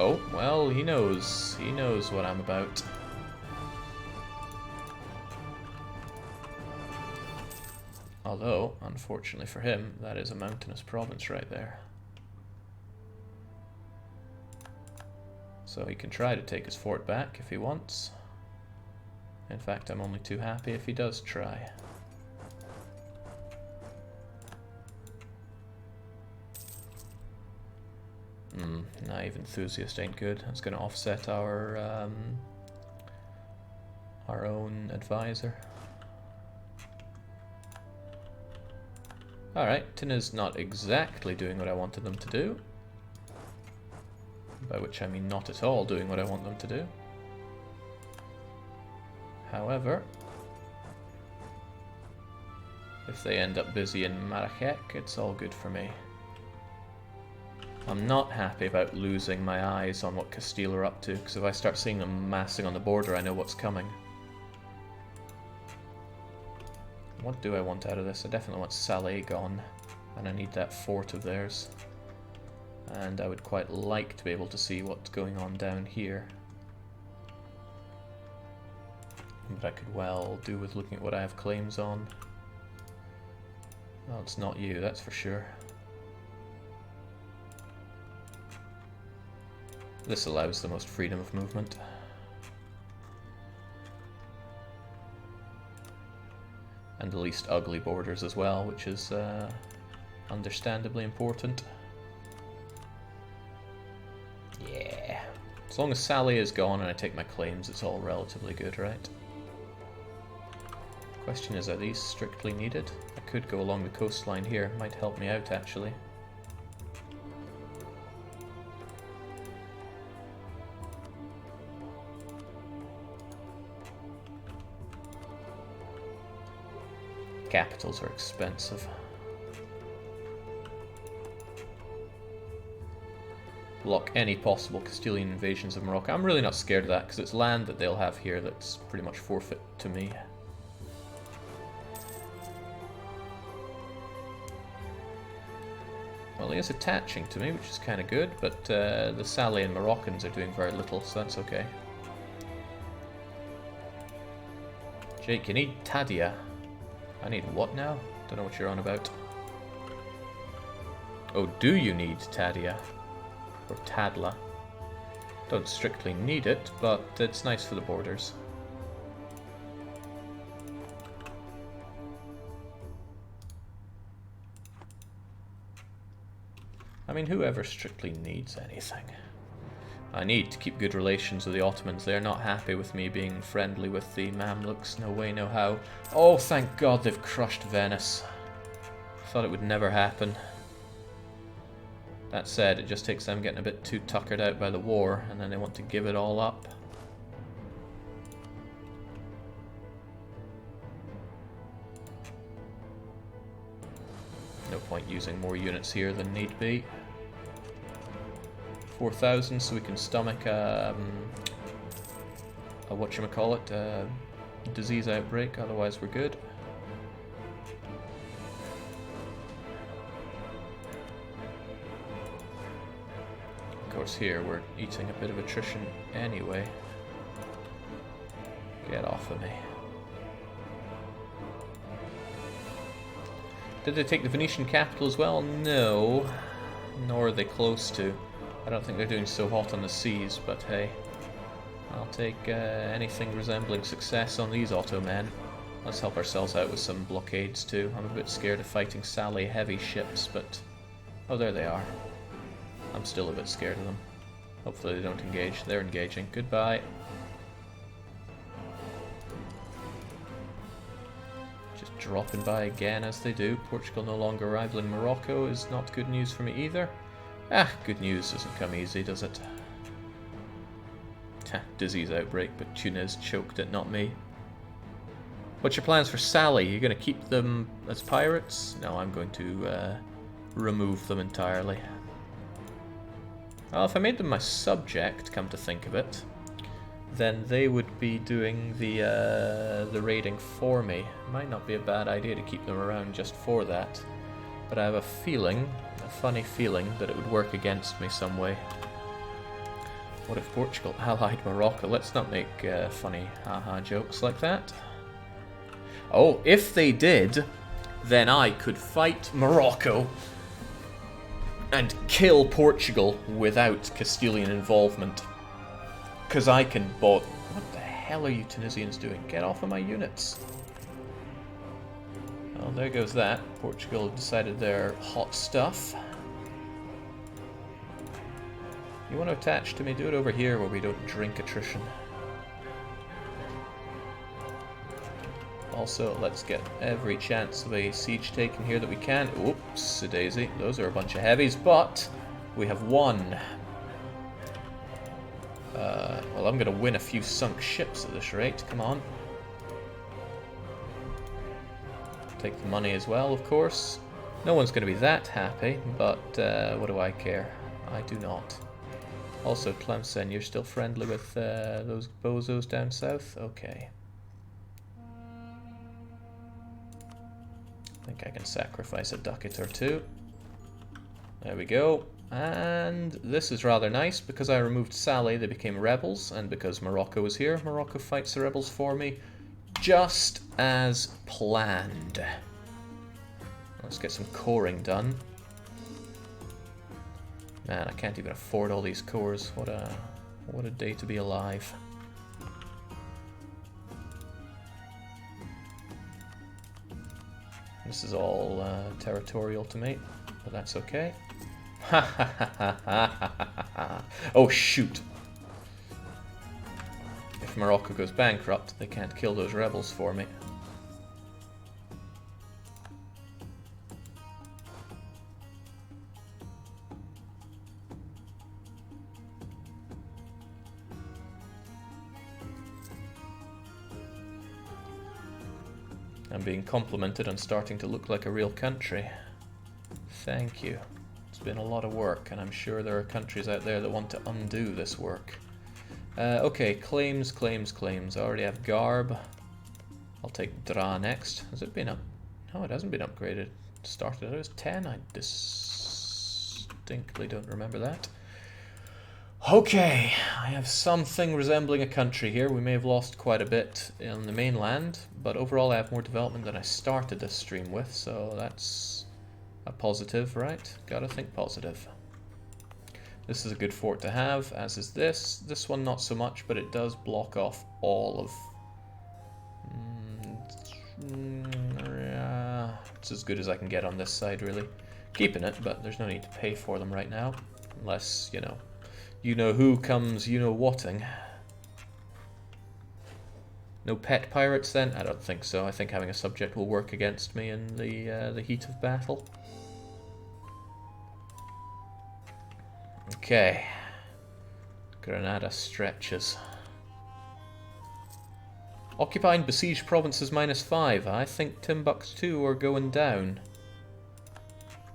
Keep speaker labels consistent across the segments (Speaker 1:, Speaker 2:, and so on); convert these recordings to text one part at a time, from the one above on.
Speaker 1: Oh, well, he knows. He knows what I'm about. Although, unfortunately for him, that is a mountainous province right there. So he can try to take his fort back if he wants. In fact, I'm only too happy if he does try. Naive enthusiast ain't good. That's going to offset our own advisor. Alright, Tina's not exactly doing what I wanted them to do. By which I mean not at all doing what I want them to do. However, if they end up busy in Marrakech, it's all good for me. I'm not happy about losing my eyes on what Castile are up to, because if I start seeing them massing on the border, I know what's coming. What do I want out of this? I definitely want Salé gone, and I need that fort of theirs. And I would quite like to be able to see what's going on down here. But I could well do with looking at what I have claims on. Well, it's not you, that's for sure. This allows the most freedom of movement. And the least ugly borders as well, which is understandably important. Yeah. As long as Salé is gone and I take my claims, it's all relatively good, right? Question is, are these strictly needed? I could go along the coastline here, might help me out actually. Capitals are expensive. Block any possible Castilian invasions of Morocco. I'm really not scared of that because it's land that they'll have here that's pretty much forfeit to me. Well, he is attaching to me, which is kind of good, but the Salé and Moroccans are doing very little, so that's okay. Jake, you need Tadia. I need what now? Don't know what you're on about. Oh, do you need Tadia? Or Tadla? Don't strictly need it, but it's nice for the borders. I mean, whoever strictly needs anything. I need to keep good relations with the Ottomans. They're not happy with me being friendly with the Mamluks. No way, no how. Oh, thank God they've crushed Venice. Thought it would never happen. That said, it just takes them getting a bit too tuckered out by the war, and then they want to give it all up. No point using more units here than need be. 4,000 so we can stomach a whatchamacallit, disease outbreak, otherwise we're good. Of course here we're eating a bit of attrition anyway. Get off of me. Did they take the Venetian capital as well? No, nor are they close to. I don't think they're doing so hot on the seas, but hey, I'll take anything resembling success on these Ottomen. Let's help ourselves out with some blockades too. I'm a bit scared of fighting Salé heavy ships, but... oh, there they are. I'm still a bit scared of them. Hopefully they don't engage. They're engaging. Goodbye. Just dropping by again as they do. Portugal no longer rivaling Morocco is not good news for me either. Ah, good news doesn't come easy, does it? Disease outbreak, but Tunis choked it, not me. What's your plans for Salé? You're going to keep them as pirates? No, I'm going to remove them entirely. Well, if I made them my subject, come to think of it, then they would be doing the raiding for me. Might not be a bad idea to keep them around just for that. But I have a feeling, a funny feeling, that it would work against me some way. What if Portugal allied Morocco? Let's not make funny haha jokes like that. Oh, if they did, then I could fight Morocco and kill Portugal without Castilian involvement. Because I can bot... What the hell are you Tunisians doing? Get off of my units. Well, there goes that. Portugal have decided they're hot stuff. You want to attach to me? Do it over here where we don't drink attrition. Also, let's get every chance of a siege taken here that we can. Oops, daisy. Those are a bunch of heavies, but we have won. Well, I'm going to win a few sunk ships at this rate. Come on. Take the money as well, of course. No one's going to be that happy, but what do I care? I do not. Also, Tlemcen, you're still friendly with those bozos down south? Okay. I think I can sacrifice a ducat or two. There we go. And this is rather nice. Because I removed Saleh, they became rebels. And because Morocco is here, Morocco fights the rebels for me. Just as planned. Let's get some coring done. Man, I can't even afford all these cores. What a day to be alive. This is all territorial to me, but that's okay. Ha ha ha ha ha ha ha. Oh shoot! If Morocco goes bankrupt, they can't kill those rebels for me. I'm being complimented on starting to look like a real country. Thank you. It's been a lot of work, and I'm sure there are countries out there that want to undo this work. Okay, claims, claims, claims. I already have Garb. I'll take Dra next. Has it been up? No, it hasn't been upgraded. It started out as 10. I distinctly don't remember that. Okay, I have something resembling a country here. We may have lost quite a bit in the mainland, but overall I have more development than I started this stream with, so that's a positive, right? Gotta think positive. This is a good fort to have, as is this. This one not so much, but it does block off all of... it's as good as I can get on this side, really. Keeping it, but there's no need to pay for them right now, unless, you know who comes, you-know-whatting. No pet pirates then? I don't think so. I think having a subject will work against me in the heat of battle. Okay. Granada stretches. Occupied besieged provinces -5. I think Timbuktu are going down.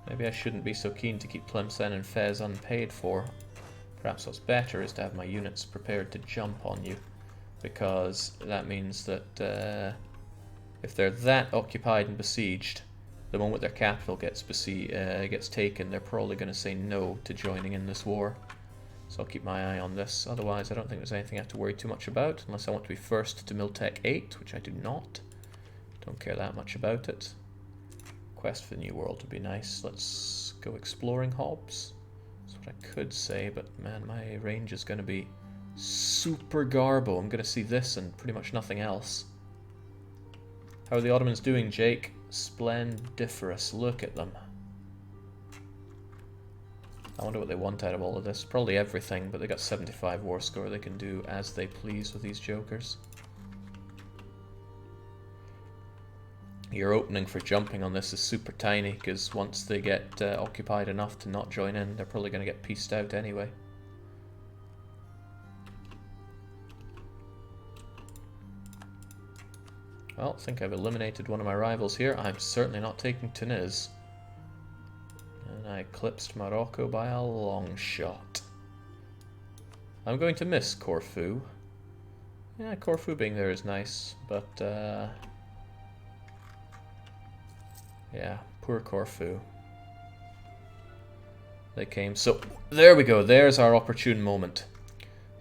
Speaker 1: Maybe I shouldn't be so keen to keep Tlemcen and Fez unpaid for. Perhaps what's better is to have my units prepared to jump on you, because that means that if they're that occupied and besieged, the moment their capital gets taken, they're probably going to say no to joining in this war. So I'll keep my eye on this. Otherwise, I don't think there's anything I have to worry too much about, unless I want to be first to Miltech 8, which I do not. Don't care that much about it. Quest for the New World would be nice. Let's go exploring, Hobbs. That's what I could say, but man, my range is going to be super garbo. I'm going to see this and pretty much nothing else. How are the Ottomans doing, Jake? Splendiferous. Look at them. I wonder what they want out of all of this. Probably everything, but they got 75 war score. They can do as they please with these jokers. Your opening for jumping on this is super tiny, because once they get occupied enough to not join in, they're probably going to get pieced out anyway. Well, I think I've eliminated one of my rivals here. I'm certainly not taking Tunis. And I eclipsed Morocco by a long shot. I'm going to miss Corfu. Yeah, Corfu being there is nice, but yeah, poor Corfu. They came, so there we go, there's our opportune moment.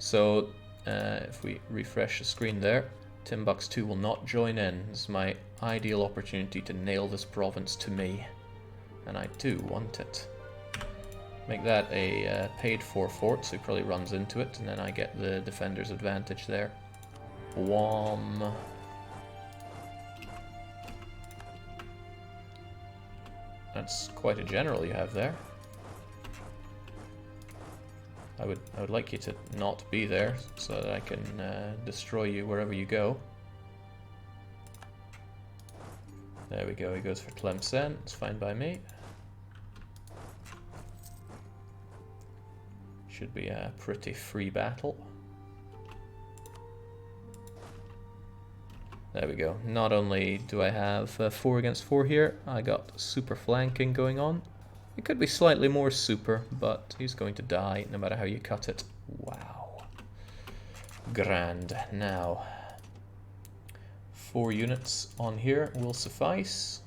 Speaker 1: So if we refresh the screen there, Timbuktu will not join in. This is my ideal opportunity to nail this province to me. And I do want it. Make that a paid-for fort, so he probably runs into it, and then I get the defender's advantage there. Wham! That's quite a general you have there. I would like you to not be there, so that I can destroy you wherever you go. There we go, he goes for Tlemcen, it's fine by me. Should be a pretty free battle. There we go. Not only do I have 4 against 4 here, I got super flanking going on. It could be slightly more super, but he's going to die no matter how you cut it. Wow. Grand. Now, 4 units on here will suffice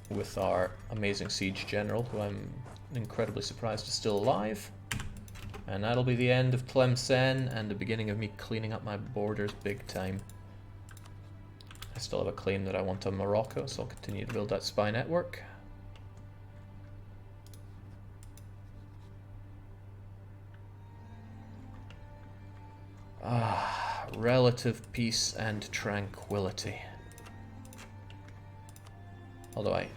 Speaker 1: with our amazing siege general, who I'm incredibly surprised is still alive. And that'll be the end of Tlemcen and the beginning of me cleaning up my borders big time. I still have a claim that I want on Morocco, so I'll continue to build that spy network. Relative peace and tranquility. Although I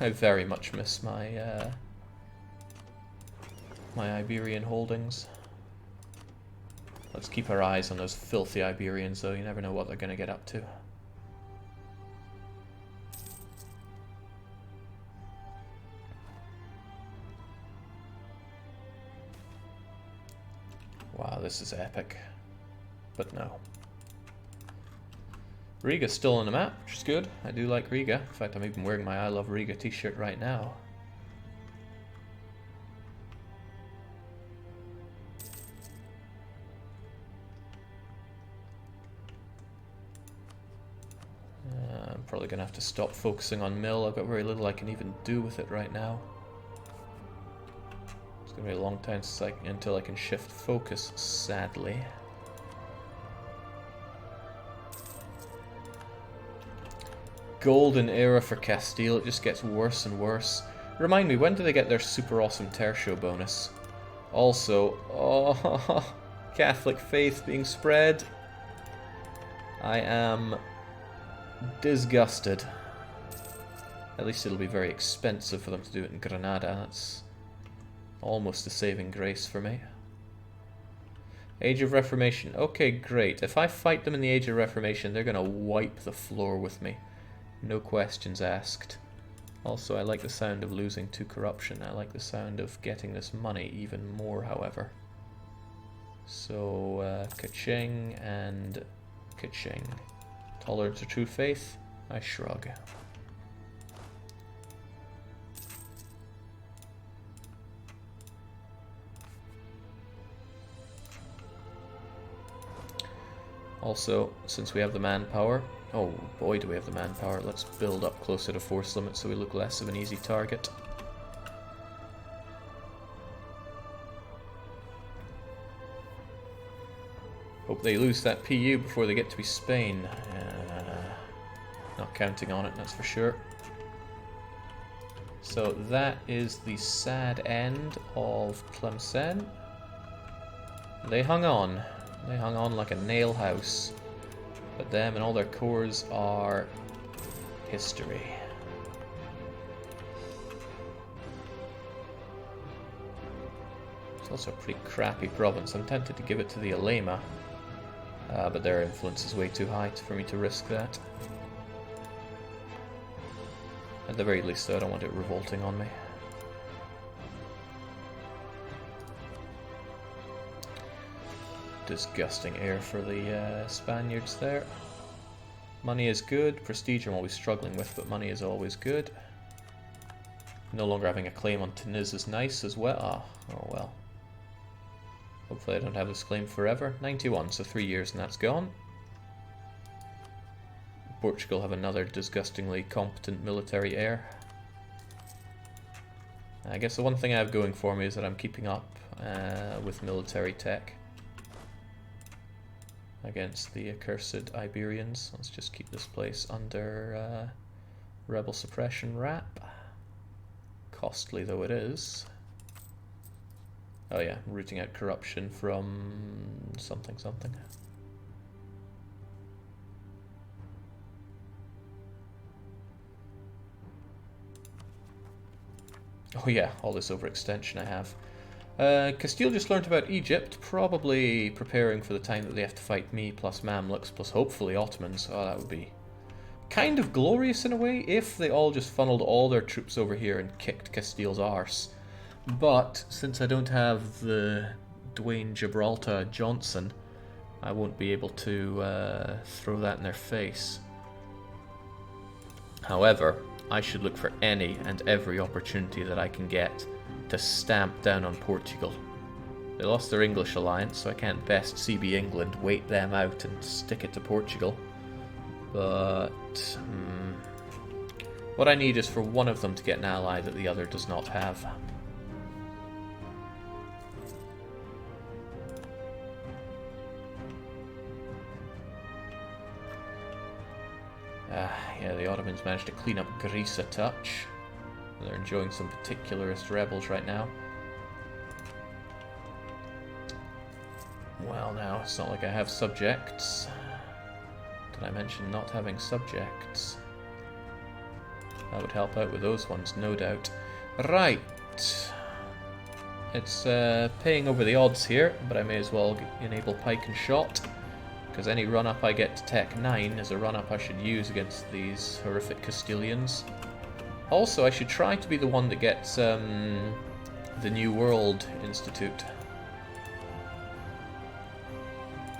Speaker 1: very much miss my my Iberian holdings. Let's keep our eyes on those filthy Iberians, though. You never know what they're going to get up to. Wow, this is epic. But no. Riga's still on the map, which is good. I do like Riga. In fact, I'm even wearing my I Love Riga t-shirt right now. I'm probably going to have to stop focusing on mill. I've got very little I can even do with it right now. It's going to be a long time until I can shift focus, sadly. Golden era for Castile. It just gets worse and worse. Remind me, when do they get their super awesome tertio bonus? Also, oh, Catholic faith being spread. I am disgusted. At least it'll be very expensive for them to do it in Granada. That's almost a saving grace for me. Age of Reformation. Okay, great. If I fight them in the Age of Reformation, they're going to wipe the floor with me. No questions asked. Also, I like the sound of losing to corruption. I like the sound of getting this money even more, however. So, ka-ching and ka-ching. Tolerance of true faith? I shrug. Also, since we have the manpower, oh boy do we have the manpower, let's build up closer to force limit so we look less of an easy target. Hope they lose that PU before they get to be Spain. Not counting on it, that's for sure. So that is the sad end of Tlemcen. They hung on. They hung on like a nail house. But them and all their cores are history. It's also a pretty crappy province. I'm tempted to give it to the Alema. But their influence is way too high for me to risk that. At the very least, though, I don't want it revolting on me. Disgusting air for the Spaniards there. Money is good. Prestige I'm always struggling with, but money is always good. No longer having a claim on Tunis is nice as well. Oh well. Hopefully I don't have this claim forever. 91, so 3 years and that's gone. Portugal have another disgustingly competent military heir. I guess the one thing I have going for me is that I'm keeping up with military tech. against the accursed Iberians. Let's just keep this place under rebel suppression wrap. Costly though it is. Oh yeah, rooting out corruption from something something. Oh yeah, all this overextension I have. Castile just learnt about Egypt, probably preparing for the time that they have to fight me, plus Mamluks, plus hopefully Ottomans. Oh, that would be kind of glorious in a way, if they all just funneled all their troops over here and kicked Castile's arse. But, since I don't have the Dwayne Gibraltar Johnson, I won't be able to throw that in their face. However, I should look for any and every opportunity that I can get to stamp down on Portugal. They lost their English alliance, so I can't best CB England, wait them out and stick it to Portugal. But what I need is for one of them to get an ally that the other does not have. Yeah, the Ottomans managed to clean up Greece a touch. They're enjoying some particularist rebels right now. Well, now, it's not like I have subjects. Did I mention not having subjects? That would help out with those ones, no doubt. Right. It's paying over the odds here, but I may as well enable pike and shot, because any run-up I get to Tech 9 is a run-up I should use against these horrific Castilians. Also, I should try to be the one that gets the New World Institute.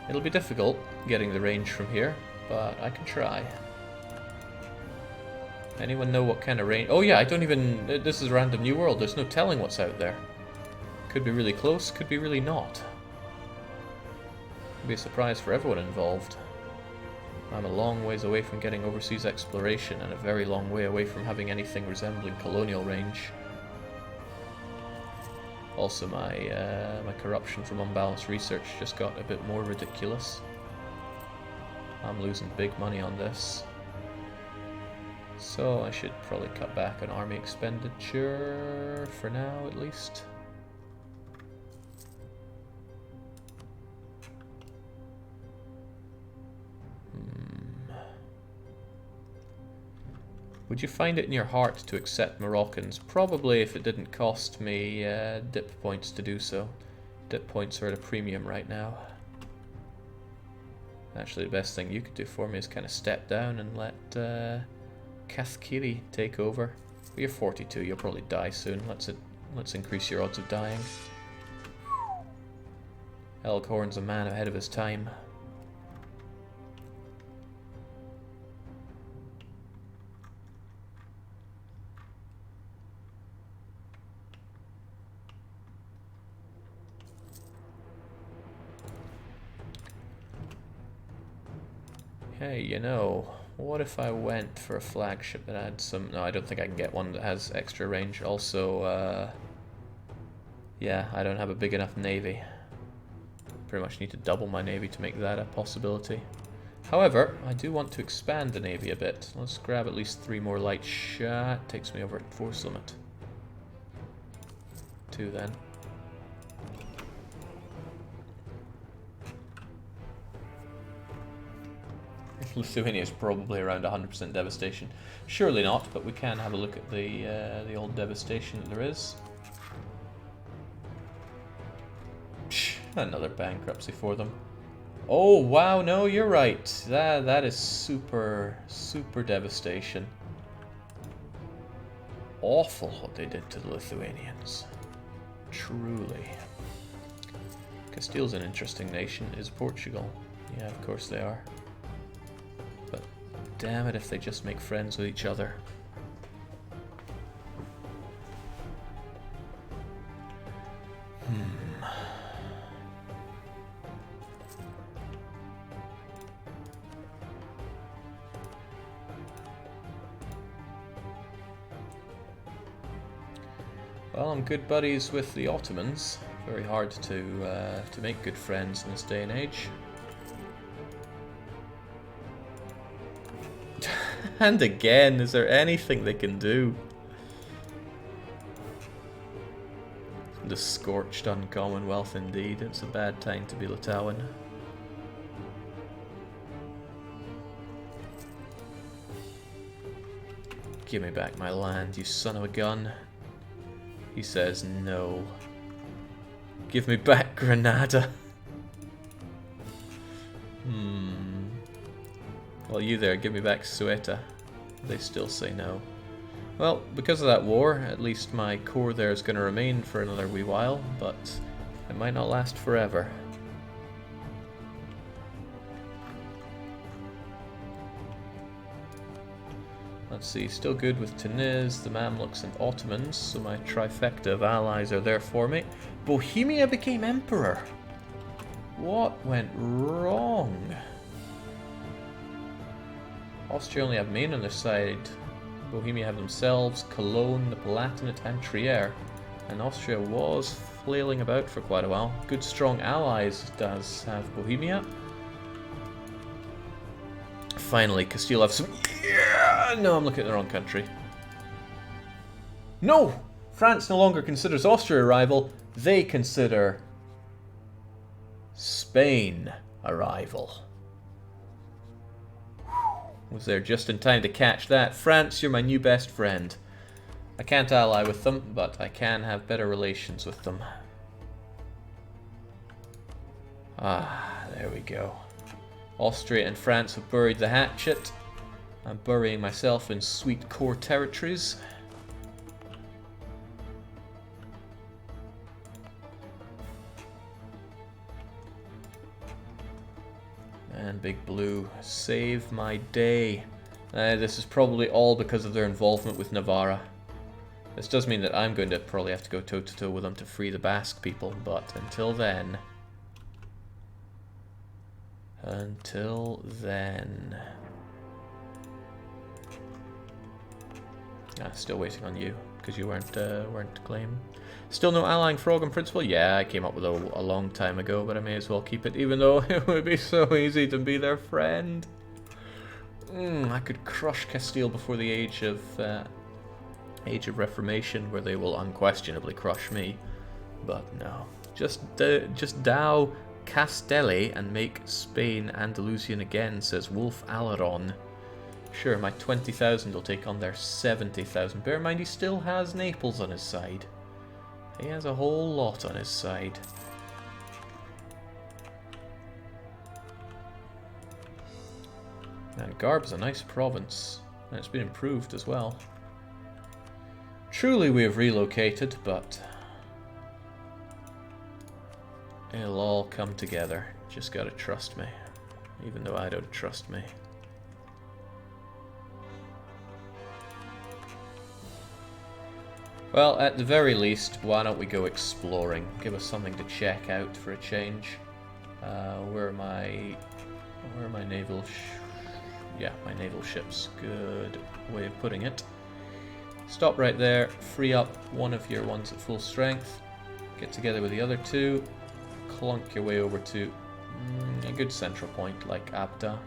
Speaker 1: It'll be difficult getting the range from here, but I can try. Anyone know what kind of range? Oh yeah, I don't even... This is a random New World. There's no telling what's out there. Could be really close, could be really not. Could be a surprise for everyone involved. I'm a long ways away from getting overseas exploration and a very long way away from having anything resembling colonial range. Also, my corruption from unbalanced research just got a bit more ridiculous. I'm losing big money on this. So I should probably cut back on army expenditure, for now at least. Would you find it in your heart to accept Moroccans? Probably, if it didn't cost me dip points to do so. Dip points are at a premium right now. Actually, the best thing you could do for me is kind of step down and let Kathkiri take over. But you're 42, you'll probably die soon. Let's increase your odds of dying. Elkhorn's a man ahead of his time. Hey, you know, what if I went for a flagship that had some... No, I don't think I can get one that has extra range. Also, yeah, I don't have a big enough navy. Pretty much need to double my navy to make that a possibility. However, I do want to expand the navy a bit. Let's grab at least 3 more light shot. Takes me over force limit. 2 then. Lithuania is probably around 100% devastation. Surely not, but we can have a look at the old devastation that there is. Psh, another bankruptcy for them. Oh wow, no, you're right. That is super devastation. Awful what they did to the Lithuanians. Truly. Castile's an interesting nation. Is Portugal? Yeah, of course they are. But damn it if they just make friends with each other. Well, I'm good buddies with the Ottomans. Very hard to make good friends in this day and age. And again, is there anything they can do? The scorched uncommonwealth indeed. It's a bad time to be Litouan. Give me back my land, you son of a gun. He says no. Give me back Granada. Well, you there, give me back Ceuta. They still say no. Well, because of that war, at least my core there is going to remain for another wee while, but it might not last forever. Let's see, still good with Tunis, the Mamluks and Ottomans, so my trifecta of allies are there for me. Bohemia became emperor! What went wrong? Austria only have Maine on their side. Bohemia have themselves, Cologne, the Palatinate and Trier. And Austria was flailing about for quite a while. Good strong allies does have Bohemia. Finally, Castile have some... Yeah! No, I'm looking at the wrong country. No! France no longer considers Austria a rival. They consider Spain a rival. Was there just in time to catch that. France, you're my new best friend. I can't ally with them, but I can have better relations with them. Ah, there we go. Austria and France have buried the hatchet. I'm burying myself in sweet core territories. And Big Blue, save my day. This is probably all because of their involvement with Navarra. This does mean that I'm going to probably have to go toe-to-toe with them to free the Basque people, but until then... Still waiting on you, because you weren't claimed. Still no allying frog in principle? Yeah, I came up with a long time ago, but I may as well keep it, even though it would be so easy to be their friend. I could crush Castile before the age of Reformation, where they will unquestionably crush me. But no, just Dow Castelli and make Spain Andalusian again, says Wolf Alaron. Sure, my 20,000 will take on their 70,000. Bear in mind, he still has Naples on his side. He has a whole lot on his side. And Garb is a nice province, and it's been improved as well. Truly we have relocated, but it'll all come together. Just gotta trust me, even though I don't trust me. Well, at the very least, why don't we go exploring? Give us something to check out for a change. Where are my naval my naval ships. Good way of putting it. Stop right there, free up one of your ones at full strength, get together with the other two, clunk your way over to a good central point like Abda,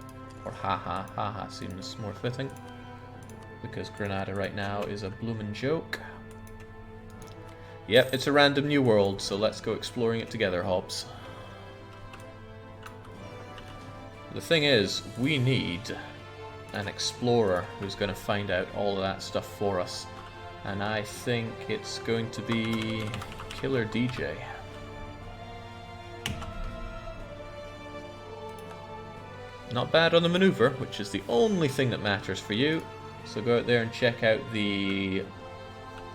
Speaker 1: or Haha seems more fitting, because Granada right now is a bloomin' joke. Yep, it's a random new world, so let's go exploring it together, Hobbs. The thing is, we need an explorer who's going to find out all of that stuff for us. And I think it's going to be Killer DJ. Not bad on the maneuver, which is the only thing that matters for you. So go out there and check out the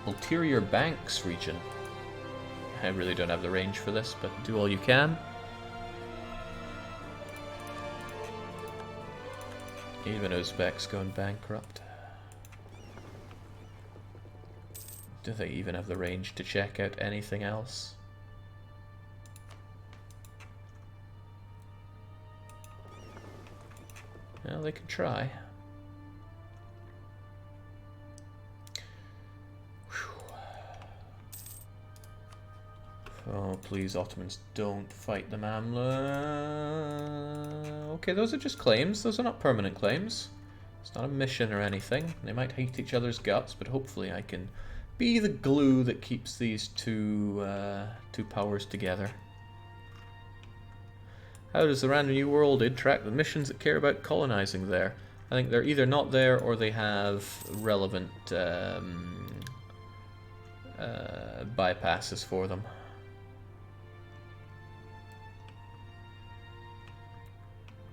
Speaker 1: Ulterior Banks region. I really don't have the range for this, but do all you can. Even Uzbek's going bankrupt. Do they even have the range to check out anything else? Well, they can try. Oh, please, Ottomans, don't fight the Mamluk. Okay, those are just claims. Those are not permanent claims. It's not a mission or anything. They might hate each other's guts, but hopefully I can be the glue that keeps these two powers together. How does the random new world interact with missions that care about colonizing there? I think they're either not there or they have relevant bypasses for them.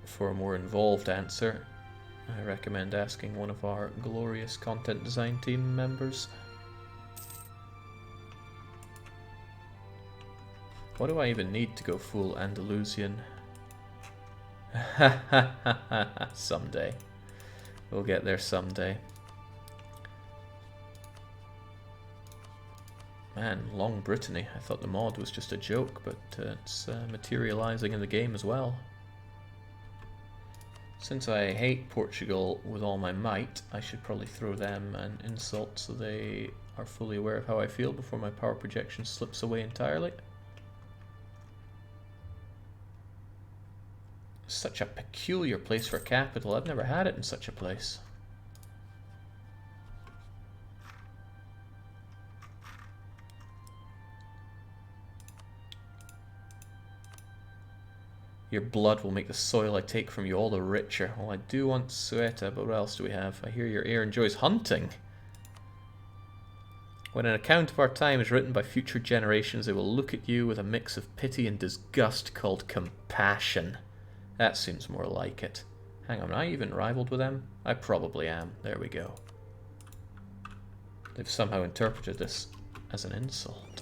Speaker 1: For a more involved answer, I recommend asking one of our glorious content design team members. What do I even need to go full Andalusian? Someday. We'll get there someday. Man, Long Brittany. I thought the mod was just a joke, but it's materializing in the game as well. Since I hate Portugal with all my might, I should probably throw them an insult so they are fully aware of how I feel before my power projection slips away entirely. Such a peculiar place for a capital. I've never had it in such a place. Your blood will make the soil I take from you all the richer. Well, I do want Sueta, but what else do we have? I hear your heir enjoys hunting. When an account of our time is written by future generations, they will look at you with a mix of pity and disgust called compassion. That seems more like it. Hang on, am I even rivaled with them? I probably am. There we go. They've somehow interpreted this as an insult.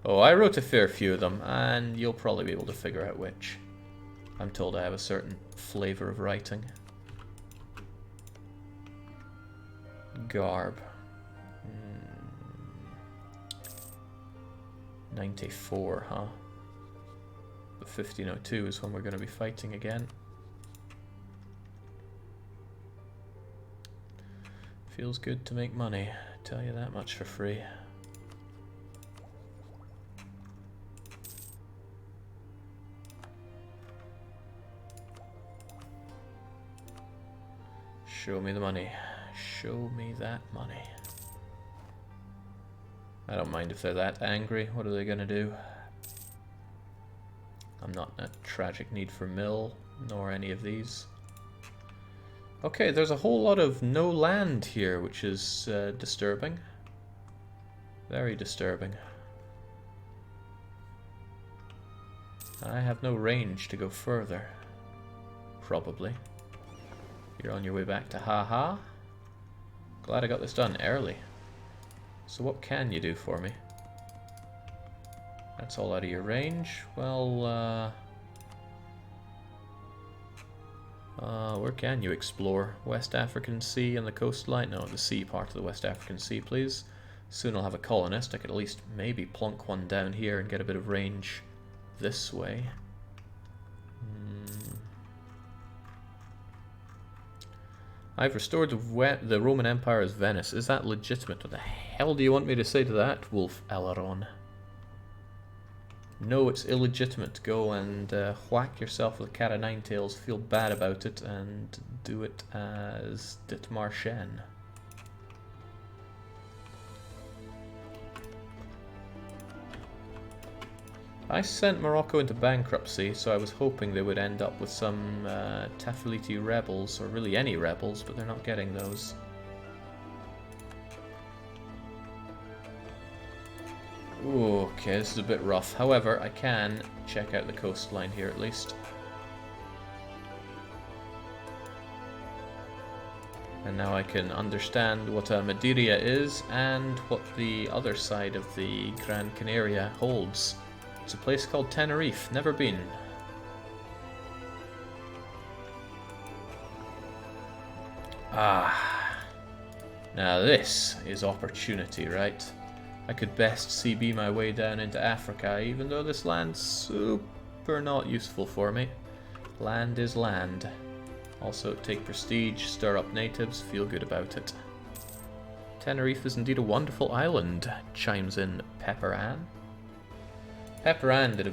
Speaker 1: Oh, I wrote a fair few of them, and you'll probably be able to figure out which. I'm told I have a certain flavor of writing. Garb. 94, huh? But 1502 is when we're going to be fighting again. Feels good to make money, I tell you that much for free. Show me the money. Show me that money. I don't mind if they're that angry. What are they gonna do? I'm not in a tragic need for mill, nor any of these. Okay, there's a whole lot of no land here, which is disturbing. Very disturbing. I have no range to go further. Probably. You're on your way back to haha. Glad I got this done early. So what can you do for me? That's all out of your range. Well, where can you explore? West African Sea and the coastline? No, the sea part of the West African Sea, please. Soon I'll have a colonist. I could at least maybe plonk one down here and get a bit of range this way. I've restored the Roman Empire as Venice. Is that legitimate? What the hell do you want me to say to that, Wolf Alaron? No, it's illegitimate. Go and whack yourself with a cat of nine tails, feel bad about it, and do it as Ditmarshen. I sent Morocco into bankruptcy, so I was hoping they would end up with some Tafiliti rebels, or really any rebels, but they're not getting those. Ooh, okay, this is a bit rough. However, I can check out the coastline here at least. And now I can understand what a Madeira is and what the other side of the Gran Canaria holds. It's a place called Tenerife. Never been. Ah. Now this is opportunity, right? I could best CB my way down into Africa, even though this land's super not useful for me. Land is land. Also, take prestige, stir up natives, feel good about it. Tenerife is indeed a wonderful island, chimes in Pepper Ann. Pepper Ann did a